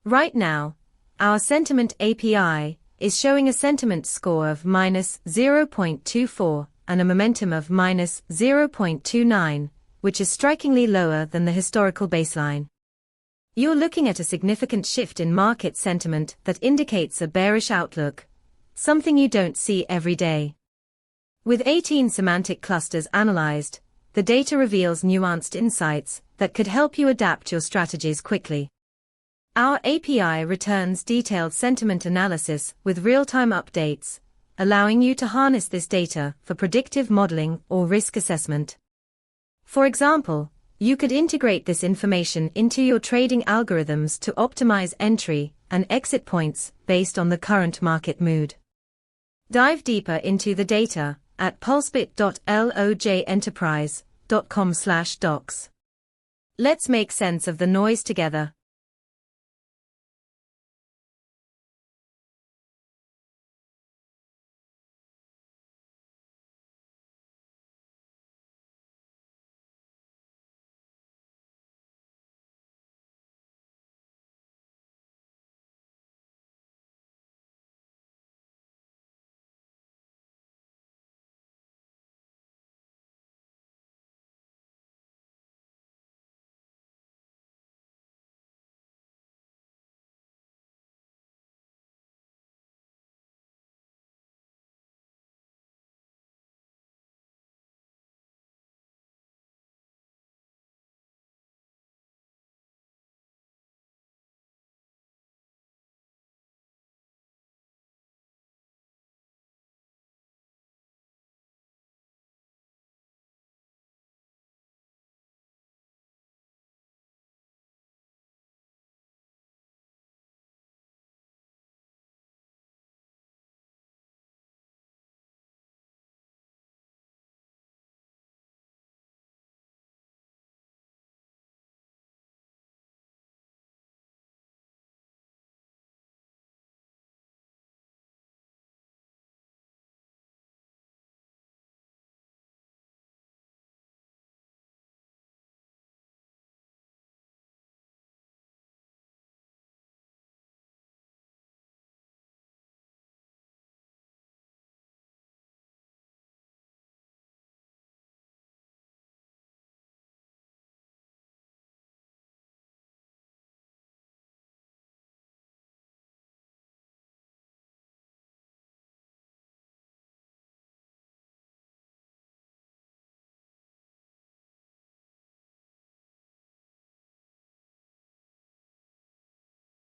Right now, our Sentiment API is showing a sentiment score of -0.24 and a momentum of -0.29, which is strikingly lower than the historical baseline. You're looking at a significant shift in market sentiment that indicates a bearish outlook, something you don't see every day. With 18 semantic clusters analyzed, the data reveals nuanced insights that could help you adapt your strategies quickly. Our API returns detailed sentiment analysis with real-time updates, allowing you to harness this data for predictive modeling or risk assessment. For example, you could integrate this information into your trading algorithms to optimize entry and exit points based on the current market mood. Dive deeper into the data at pulsebit.lojenterprise.com/docs. Let's make sense of the noise together.